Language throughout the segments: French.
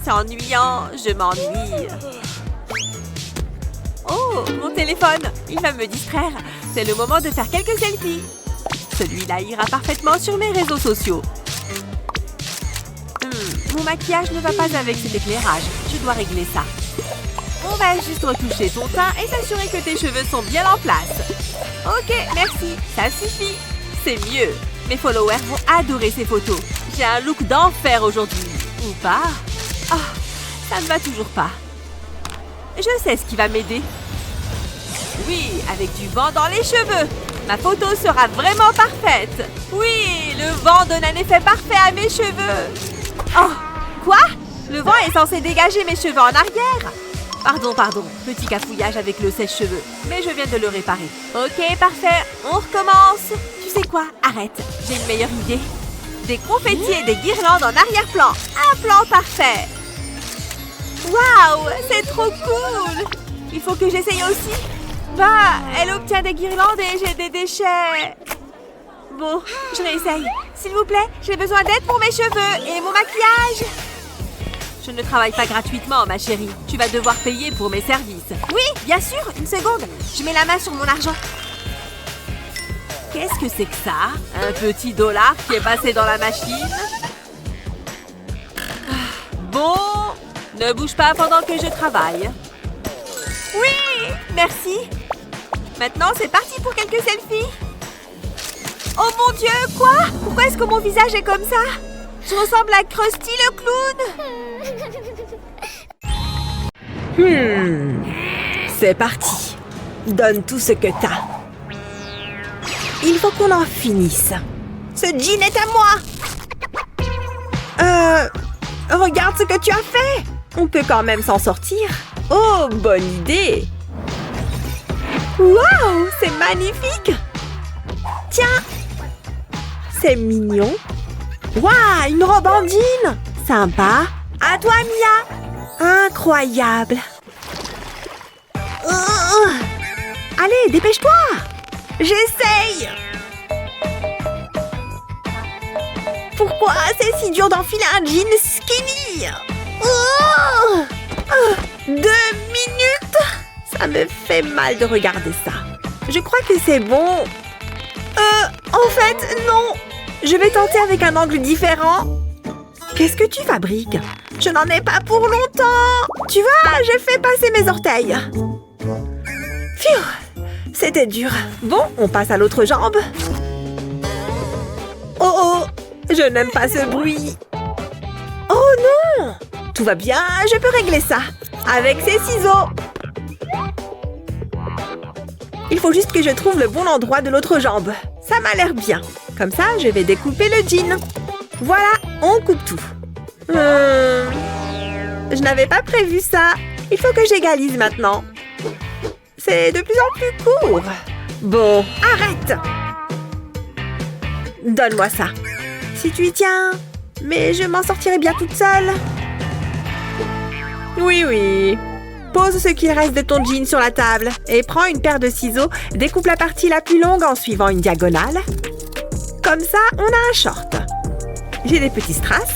C'est ennuyant, je m'ennuie. Oh, mon téléphone! Il va me distraire. C'est le moment de faire quelques selfies. Celui-là ira parfaitement sur mes réseaux sociaux. Mon maquillage ne va pas avec cet éclairage. Je dois régler ça. On va juste retoucher ton teint et s'assurer que tes cheveux sont bien en place. Ok, merci. Ça suffit. C'est mieux. Mes followers vont adorer ces photos. J'ai un look d'enfer aujourd'hui. Ou pas? Ah, ça ne va toujours pas. Je sais ce qui va m'aider. Oui, avec du vent dans les cheveux. Ma photo sera vraiment parfaite. Oui, le vent donne un effet parfait à mes cheveux. Oh, quoi? Le vent est censé dégager mes cheveux en arrière. Pardon, petit cafouillage avec le sèche-cheveux. Mais je viens de le réparer. Ok, parfait, on recommence. Tu sais quoi? Arrête, j'ai une meilleure idée. Des confettis et des guirlandes en arrière-plan. Un plan parfait. Waouh, c'est trop cool. Il faut que j'essaye aussi. Bah, elle obtient des guirlandes et j'ai des déchets. Bon, je réessaye. S'il vous plaît, j'ai besoin d'aide pour mes cheveux et mon maquillage. Je ne travaille pas gratuitement, ma chérie. Tu vas devoir payer pour mes services. Oui, bien sûr, une seconde. Je mets la main sur mon argent. Qu'est-ce que c'est que ça? Un petit dollar qui est passé dans la machine? Bon, ne bouge pas pendant que je travaille. Oui, merci. Maintenant, c'est parti pour quelques selfies. Oh mon Dieu, quoi? Pourquoi est-ce que mon visage est comme ça? Je ressemble à Krusty le clown. C'est parti. Donne tout ce que t'as. Il faut qu'on en finisse. Ce jean est à moi. Regarde ce que tu as fait. On peut quand même s'en sortir. Oh, bonne idée. Waouh, c'est magnifique. Tiens. C'est mignon. Waouh, une robe en jean. Sympa. À toi, Mia. Incroyable. Allez, dépêche-toi. J'essaye. Pourquoi c'est si dur d'enfiler un jean skinny? 2 minutes. Ça me fait mal de regarder ça. Je crois que c'est bon. En fait, non. Je vais tenter avec un angle différent. Qu'est-ce que tu fabriques? Je n'en ai pas pour longtemps. Tu vois, j'ai fait passer mes orteils. Pfiou, c'était dur. Bon, on passe à l'autre jambe. Oh, je n'aime pas ce bruit. Oh non! Tout va bien, je peux régler ça. Avec ces ciseaux. Il faut juste que je trouve le bon endroit de l'autre jambe. Ça m'a l'air bien. Comme ça, je vais découper le jean. Voilà, on coupe tout. Je n'avais pas prévu ça. Il faut que j'égalise maintenant. C'est de plus en plus court. Bon, arrête. Donne-moi ça. Si tu y tiens. Mais je m'en sortirai bien toute seule. Oui. Pose ce qu'il reste de ton jean sur la table et prends une paire de ciseaux, découpe la partie la plus longue en suivant une diagonale. Comme ça, on a un short. J'ai des petits strass.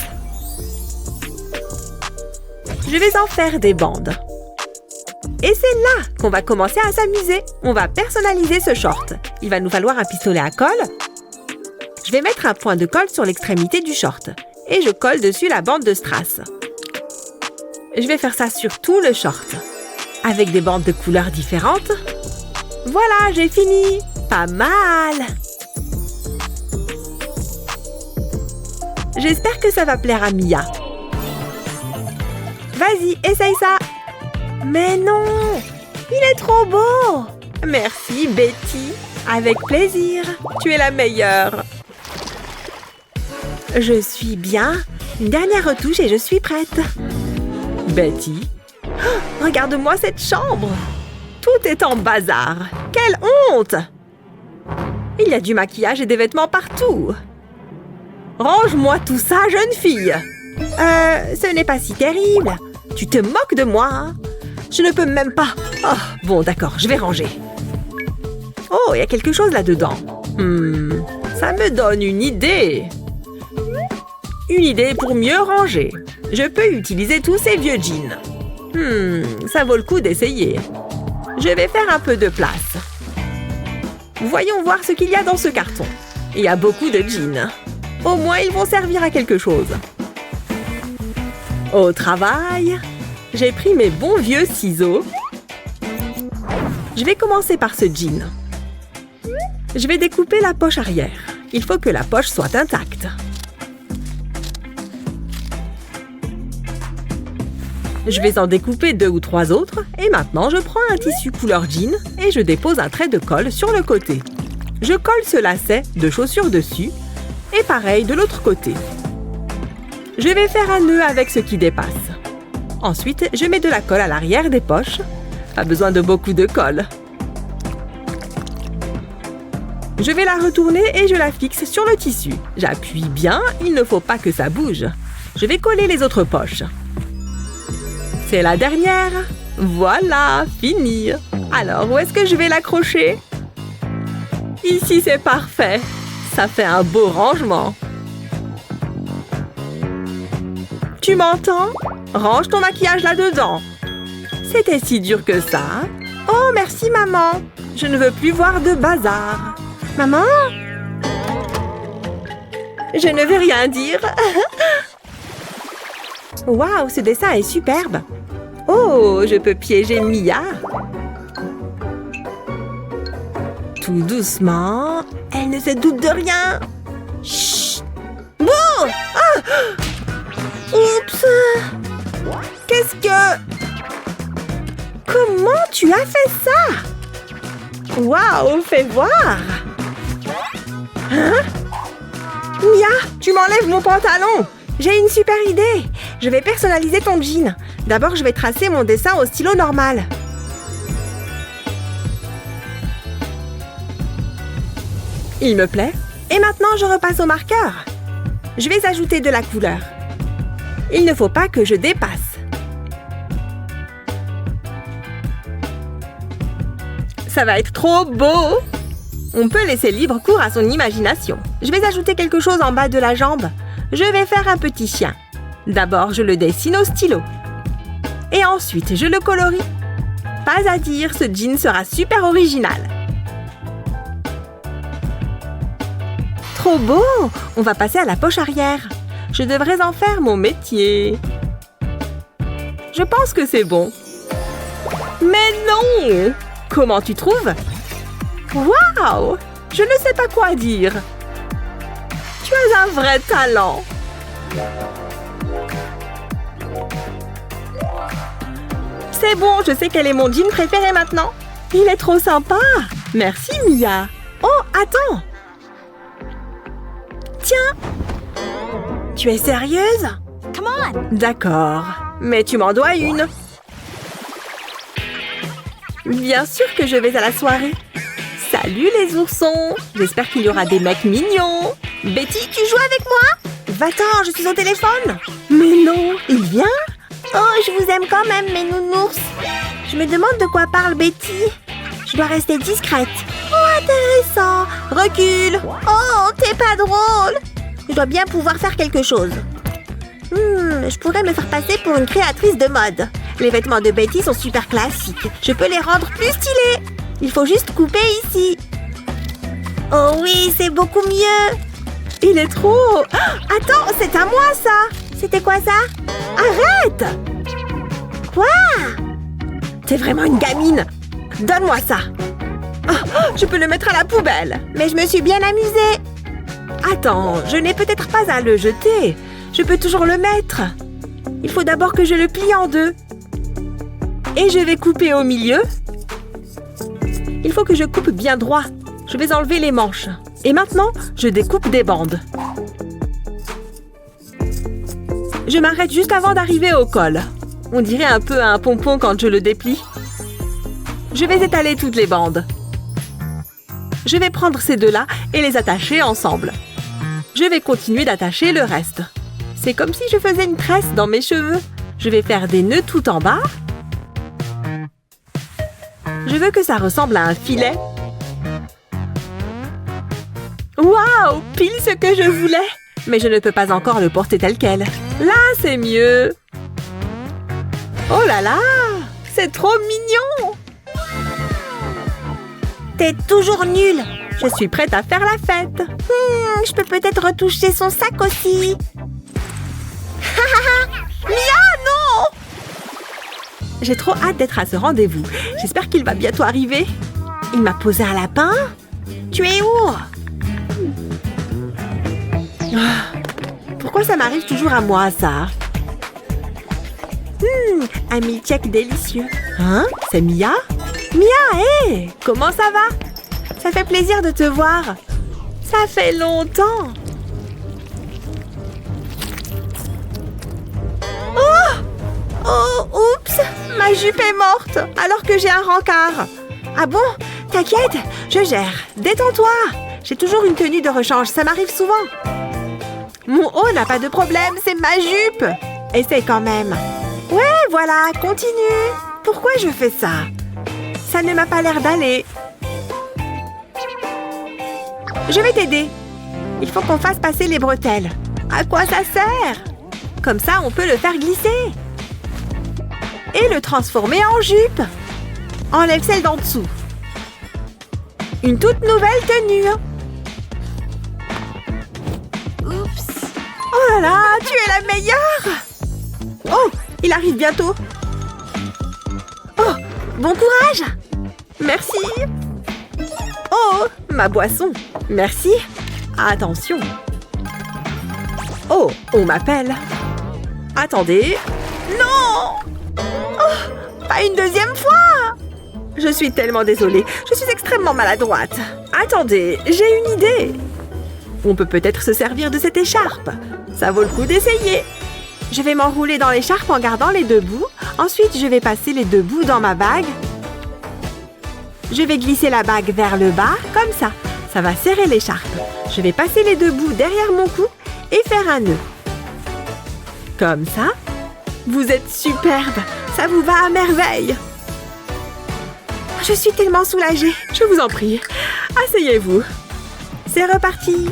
Je vais en faire des bandes. Et c'est là qu'on va commencer à s'amuser. On va personnaliser ce short. Il va nous falloir un pistolet à colle. Je vais mettre un point de colle sur l'extrémité du short. Et je colle dessus la bande de strass. Je vais faire ça sur tout le short. Avec des bandes de couleurs différentes. Voilà, j'ai fini. Pas mal. J'espère que ça va plaire à Mia. Vas-y, essaye ça. Mais non, il est trop beau. Merci, Betty. Avec plaisir. Tu es la meilleure. Je suis bien. Une dernière retouche et je suis prête. Betty, oh, regarde-moi cette chambre. Tout est en bazar. Quelle honte! Il y a du maquillage et des vêtements partout. Range-moi tout ça, jeune fille. Ce n'est pas si terrible. Tu te moques de moi, hein? Je ne peux même pas. Oh, bon, d'accord, je vais ranger. Oh, il y a quelque chose là-dedans. Ça me donne une idée. Une idée pour mieux ranger. Je peux utiliser tous ces vieux jeans. Ça vaut le coup d'essayer. Je vais faire un peu de place. Voyons voir ce qu'il y a dans ce carton. Il y a beaucoup de jeans. Au moins, ils vont servir à quelque chose. Au travail, j'ai pris mes bons vieux ciseaux. Je vais commencer par ce jean. Je vais découper la poche arrière. Il faut que la poche soit intacte. Je vais en découper 2 ou 3 autres et maintenant je prends un tissu couleur jean et je dépose un trait de colle sur le côté. Je colle ce lacet de chaussure dessus et pareil de l'autre côté. Je vais faire un nœud avec ce qui dépasse. Ensuite, je mets de la colle à l'arrière des poches. Pas besoin de beaucoup de colle. Je vais la retourner et je la fixe sur le tissu. J'appuie bien, il ne faut pas que ça bouge. Je vais coller les autres poches. C'est la dernière. Voilà, fini. Alors, où est-ce que je vais l'accrocher? Ici, c'est parfait. Ça fait un beau rangement. Tu m'entends? Range ton maquillage là-dedans. C'était si dur que ça. Oh, merci, maman. Je ne veux plus voir de bazar. Maman? Je ne veux rien dire. Waouh, ce dessin est superbe. Oh, je peux piéger Mia. Tout doucement. Elle ne se doute de rien. Chut. Bon! Ah! Oups! Qu'est-ce que... Comment tu as fait ça? Waouh, fais voir! Hein? Mia, tu m'enlèves mon pantalon! J'ai une super idée! Je vais personnaliser ton jean. D'abord, je vais tracer mon dessin au stylo normal. Il me plaît. Et maintenant, je repasse au marqueur. Je vais ajouter de la couleur. Il ne faut pas que je dépasse. Ça va être trop beau! On peut laisser libre cours à son imagination. Je vais ajouter quelque chose en bas de la jambe. Je vais faire un petit chien. D'abord, je le dessine au stylo. Et ensuite, je le colorie. Pas à dire, ce jean sera super original. Trop beau! On va passer à la poche arrière. Je devrais en faire mon métier. Je pense que c'est bon. Mais non! Comment tu trouves? Waouh! Je ne sais pas quoi dire. Tu as un vrai talent. C'est bon, je sais quel est mon jean préféré maintenant. Il est trop sympa. Merci, Mia. Oh, attends. Tiens. Tu es sérieuse? Come on! D'accord, mais tu m'en dois une. Bien sûr que je vais à la soirée. Salut les oursons. J'espère qu'il y aura des mecs mignons. Betty, tu joues avec moi? Va-t'en, je suis au téléphone. Mais non, il vient? Oh, je vous aime quand même, mes nounours. Je me demande de quoi parle Betty. Je dois rester discrète. Oh, intéressant. Recule. Oh, t'es pas drôle. Je dois bien pouvoir faire quelque chose. Je pourrais me faire passer pour une créatrice de mode. Les vêtements de Betty sont super classiques. Je peux les rendre plus stylés. Il faut juste couper ici. Oh oui, c'est beaucoup mieux. Il est trop... Oh, attends, c'est à moi ça. C'était quoi ça? Arrête! Quoi? T'es vraiment une gamine. Donne-moi ça. Oh, je peux le mettre à la poubelle. Mais je me suis bien amusée. Attends, je n'ai peut-être pas à le jeter. Je peux toujours le mettre. Il faut d'abord que je le plie en deux. Et je vais couper au milieu. Il faut que je coupe bien droit. Je vais enlever les manches. Et maintenant, je découpe des bandes. Je m'arrête juste avant d'arriver au col. On dirait un peu un pompon quand je le déplie. Je vais étaler toutes les bandes. Je vais prendre ces deux-là et les attacher ensemble. Je vais continuer d'attacher le reste. C'est comme si je faisais une tresse dans mes cheveux. Je vais faire des nœuds tout en bas. Je veux que ça ressemble à un filet. Waouh! Pile ce que je voulais! Mais je ne peux pas encore le porter tel quel. Là, c'est mieux. Oh là là, c'est trop mignon. T'es toujours nulle. Je suis prête à faire la fête. Je peux peut-être retoucher son sac aussi. Mia, non! J'ai trop hâte d'être à ce rendez-vous. J'espère qu'il va bientôt arriver. Il m'a posé un lapin. Tu es où? Pourquoi ça m'arrive toujours à moi, ça? Un milkshake délicieux. Hein? C'est Mia? Mia, hé! Comment ça va? Ça fait plaisir de te voir. Ça fait longtemps. Oh, oups! Ma jupe est morte, alors que j'ai un rencard. Ah bon? T'inquiète, je gère. Détends-toi. J'ai toujours une tenue de rechange, ça m'arrive souvent. Mon haut n'a pas de problème, c'est ma jupe. Essaye quand même. Ouais, voilà, continue. Pourquoi je fais ça? Ça ne m'a pas l'air d'aller. Je vais t'aider. Il faut qu'on fasse passer les bretelles. À quoi ça sert? Comme ça, on peut le faire glisser. Et le transformer en jupe. Enlève celle d'en dessous. Une toute nouvelle tenue. Oups. Oh là là, tu es la meilleure. Oh, il arrive bientôt. Oh, bon courage. Merci. Oh, ma boisson. Merci. Attention. Oh, on m'appelle. Attendez. Non! Oh, pas une deuxième fois! Je suis tellement désolée. Je suis extrêmement maladroite. Attendez, j'ai une idée. On peut peut-être se servir de cette écharpe. Ça vaut le coup d'essayer. Je vais m'enrouler dans l'écharpe en gardant les deux bouts. Ensuite, je vais passer les deux bouts dans ma bague. Je vais glisser la bague vers le bas, comme ça. Ça va serrer l'écharpe. Je vais passer les deux bouts derrière mon cou et faire un nœud. Comme ça. Vous êtes superbe. Ça vous va à merveille. Je suis tellement soulagée. Je vous en prie. Asseyez-vous. C'est reparti.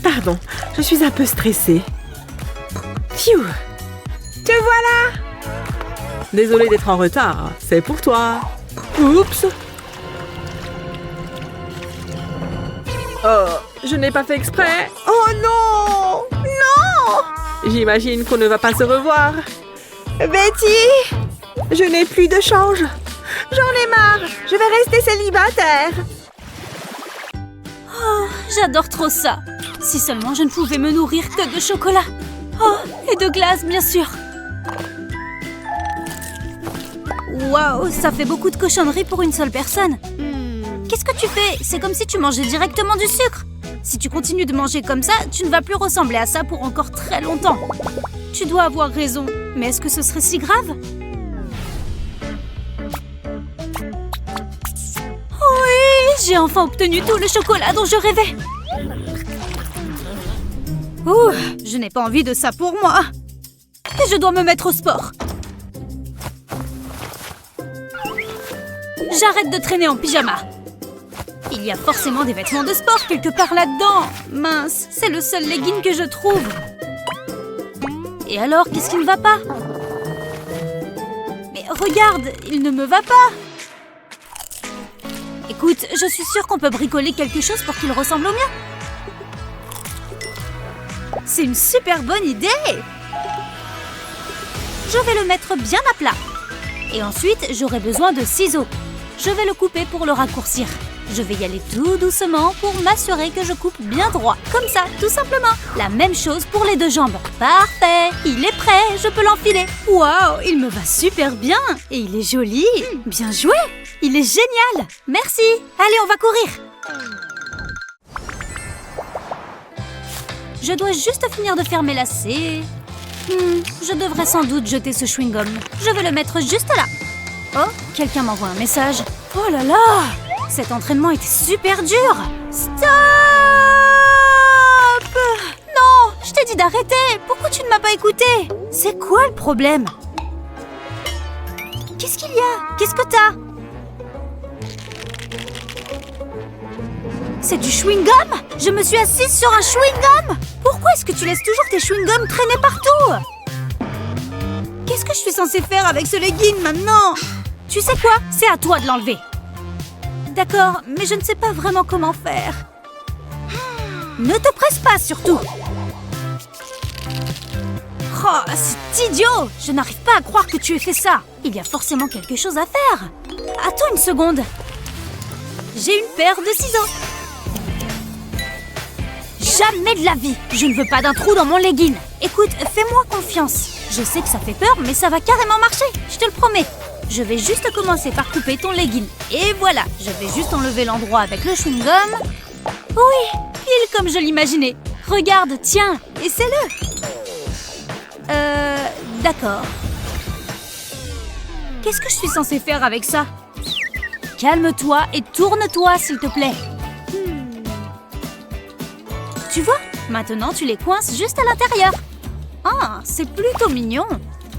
Pardon, je suis un peu stressée. Phew. Te voilà. Désolée d'être en retard. C'est pour toi. Oups. Oh, je n'ai pas fait exprès. Oh non! Non! J'imagine qu'on ne va pas se revoir. Betty! Je n'ai plus de change. J'en ai marre. Je vais rester célibataire. Oh, j'adore trop ça. Si seulement je ne pouvais me nourrir que de chocolat. Oh, et de glace, bien sûr. Waouh, ça fait beaucoup de cochonneries pour une seule personne. Qu'est-ce que tu fais? C'est comme si tu mangeais directement du sucre. Si tu continues de manger comme ça, tu ne vas plus ressembler à ça pour encore très longtemps. Tu dois avoir raison. Mais est-ce que ce serait si grave? Oui, j'ai enfin obtenu tout le chocolat dont je rêvais. Ouh, je n'ai pas envie de ça pour moi. Et je dois me mettre au sport. J'arrête de traîner en pyjama. Il y a forcément des vêtements de sport quelque part là-dedans. Mince, c'est le seul legging que je trouve. Et alors, qu'est-ce qui ne va pas? Mais regarde, il ne me va pas. Écoute, je suis sûre qu'on peut bricoler quelque chose pour qu'il ressemble au mien. C'est une super bonne idée. Je vais le mettre bien à plat. Et ensuite, j'aurai besoin de ciseaux. Je vais le couper pour le raccourcir. Je vais y aller tout doucement pour m'assurer que je coupe bien droit. Comme ça, tout simplement. La même chose pour les deux jambes. Parfait, il est prêt, je peux l'enfiler. Waouh, il me va super bien. Et il est joli. Bien joué. Il est génial. Merci. Allez, on va courir. Je dois juste finir de faire mes lacets. Je devrais sans doute jeter ce chewing-gum. Je vais le mettre juste là. Oh, quelqu'un m'envoie un message. Oh là là! Cet entraînement était super dur! Stop! Non! Je t'ai dit d'arrêter! Pourquoi tu ne m'as pas écouté? C'est quoi le problème? Qu'est-ce qu'il y a? Qu'est-ce que t'as? C'est du chewing-gum? Je me suis assise sur un chewing-gum? Pourquoi est-ce que tu laisses toujours tes chewing-gums traîner partout? Qu'est-ce que je suis censée faire avec ce legging maintenant? Tu sais quoi? C'est à toi de l'enlever. D'accord, mais je ne sais pas vraiment comment faire. Ne te presse pas surtout. Oh, c'est idiot! Je n'arrive pas à croire que tu aies fait ça. Il y a forcément quelque chose à faire. Attends une seconde. J'ai une paire de ciseaux. Jamais de la vie. Je ne veux pas d'un trou dans mon legging. Écoute, fais-moi confiance. Je sais que ça fait peur, mais ça va carrément marcher. Je te le promets. Je vais juste commencer par couper ton legging. Et voilà, je vais juste enlever l'endroit avec le chewing-gum. Oui, pile comme je l'imaginais. Regarde, tiens, essaie-le. D'accord. Qu'est-ce que je suis censée faire avec ça? Calme-toi et tourne-toi, s'il te plaît. Tu vois? Maintenant, tu les coinces juste à l'intérieur. Ah, c'est plutôt mignon.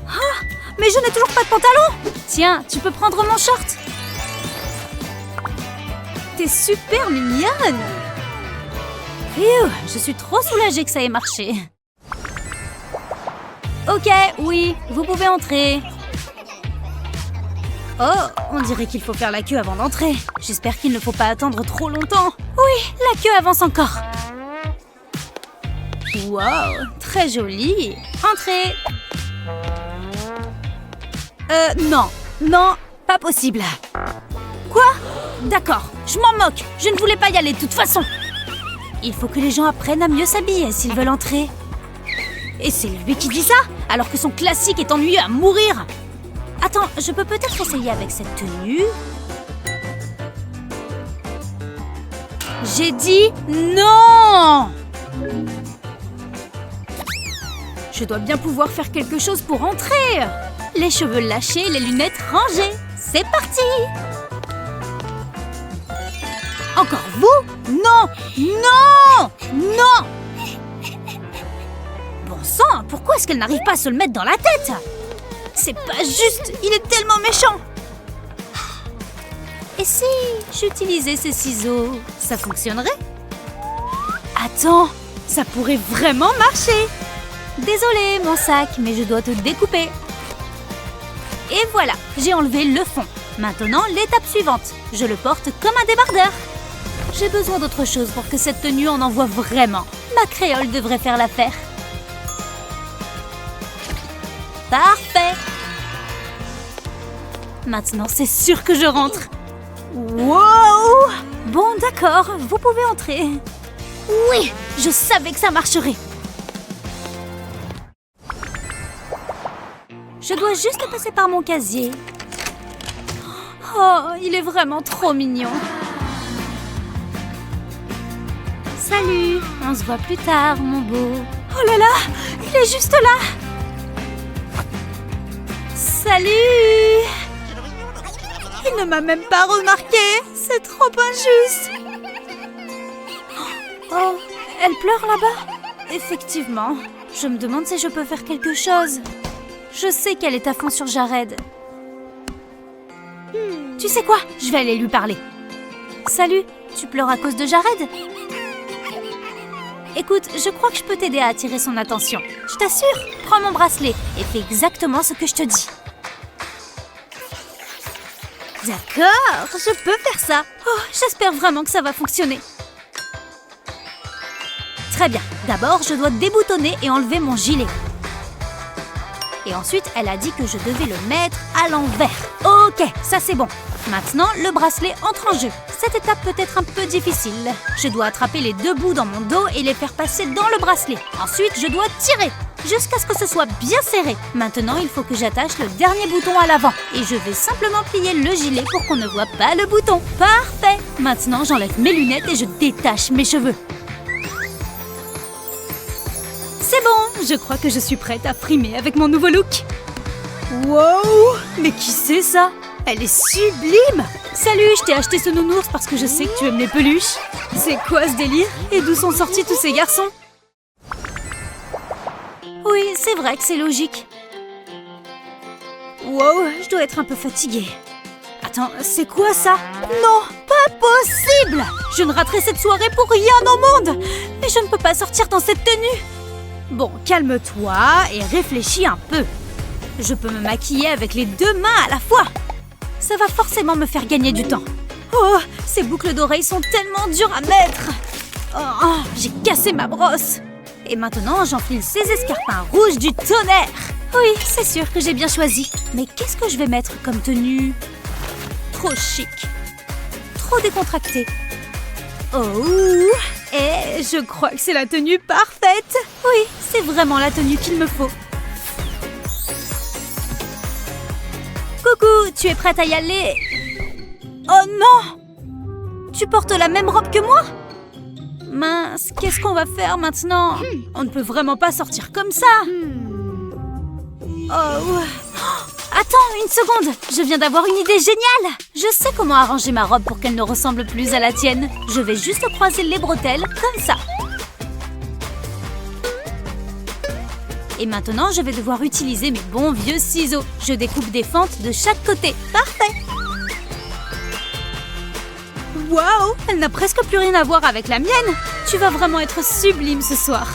Ah, mais je n'ai toujours pas de pantalon. Tiens, tu peux prendre mon short. T'es super mignonne. Phew, je suis trop soulagée que ça ait marché. Ok, oui, vous pouvez entrer. Oh, on dirait qu'il faut faire la queue avant d'entrer. J'espère qu'il ne faut pas attendre trop longtemps. Oui, la queue avance encore. Wow, très joli. Entrez. Non, pas possible. Quoi? D'accord, je m'en moque. Je ne voulais pas y aller de toute façon. Il faut que les gens apprennent à mieux s'habiller s'ils veulent entrer. Et c'est lui qui dit ça, alors que son classique est ennuyeux à mourir. Attends, je peux peut-être essayer avec cette tenue. J'ai dit non! Je dois bien pouvoir faire quelque chose pour entrer. Les cheveux lâchés, les lunettes rangées. C'est parti! Encore vous? Non! Non! Non! Bon sang, pourquoi est-ce qu'elle n'arrive pas à se le mettre dans la tête? C'est pas juste, il est tellement méchant. Et si j'utilisais ces ciseaux, ça fonctionnerait? Attends, ça pourrait vraiment marcher. Désolée, mon sac, mais je dois te découper. Et voilà, j'ai enlevé le fond. Maintenant, l'étape suivante. Je le porte comme un débardeur. J'ai besoin d'autre chose pour que cette tenue en envoie vraiment. Ma créole devrait faire l'affaire. Parfait. Maintenant, c'est sûr que je rentre. Wow! Bon, d'accord, vous pouvez entrer. Oui, je savais que ça marcherait. Je dois juste passer par mon casier. Oh, il est vraiment trop mignon. Salut, on se voit plus tard, mon beau. Oh là là, il est juste là. Salut! Il ne m'a même pas remarqué. C'est trop injuste. Oh, elle pleure là-bas? Effectivement. Je me demande si je peux faire quelque chose. Je sais qu'elle est à fond sur Jared. Tu sais quoi? Je vais aller lui parler. Salut, tu pleures à cause de Jared? Écoute, je crois que je peux t'aider à attirer son attention. Je t'assure, prends mon bracelet et fais exactement ce que je te dis. D'accord, je peux faire ça. Oh, j'espère vraiment que ça va fonctionner. Très bien. D'abord, je dois déboutonner et enlever mon gilet. Et ensuite, elle a dit que je devais le mettre à l'envers. Ok, ça c'est bon. Maintenant, le bracelet entre en jeu. Cette étape peut être un peu difficile. Je dois attraper les deux bouts dans mon dos et les faire passer dans le bracelet. Ensuite, je dois tirer jusqu'à ce que ce soit bien serré. Maintenant, il faut que j'attache le dernier bouton à l'avant. Et je vais simplement plier le gilet pour qu'on ne voit pas le bouton. Parfait! Maintenant, j'enlève mes lunettes et je détache mes cheveux. C'est bon, je crois que je suis prête à frimer avec mon nouveau look. Wow! Mais qui c'est ça? Elle est sublime! Salut, je t'ai acheté ce nounours parce que je sais que tu aimes les peluches. C'est quoi ce délire? Et d'où sont sortis tous ces garçons? Oui, c'est vrai que c'est logique. Wow, je dois être un peu fatiguée. Attends, c'est quoi ça? Non, pas possible! Je ne raterai cette soirée pour rien au monde! Mais je ne peux pas sortir dans cette tenue! Bon, calme-toi et réfléchis un peu. Je peux me maquiller avec les 2 mains à la fois. Ça va forcément me faire gagner du temps. Oh, ces boucles d'oreilles sont tellement dures à mettre! Oh, j'ai cassé ma brosse! Et maintenant, j'enfile ces escarpins rouges du tonnerre! Oui, c'est sûr que j'ai bien choisi. Mais qu'est-ce que je vais mettre comme tenue? Trop chic. Trop décontracté. Oh! Et je crois que c'est la tenue parfaite! Oui, c'est vraiment la tenue qu'il me faut. Coucou, tu es prête à y aller? Oh non! Tu portes la même robe que moi? Mince, qu'est-ce qu'on va faire maintenant? On ne peut vraiment pas sortir comme ça! Oh! Attends, une seconde! Je viens d'avoir une idée géniale! Je sais comment arranger ma robe pour qu'elle ne ressemble plus à la tienne. Je vais juste croiser les bretelles, comme ça. Et maintenant, je vais devoir utiliser mes bons vieux ciseaux. Je découpe des fentes de chaque côté. Parfait! Waouh! Elle n'a presque plus rien à voir avec la mienne! Tu vas vraiment être sublime ce soir!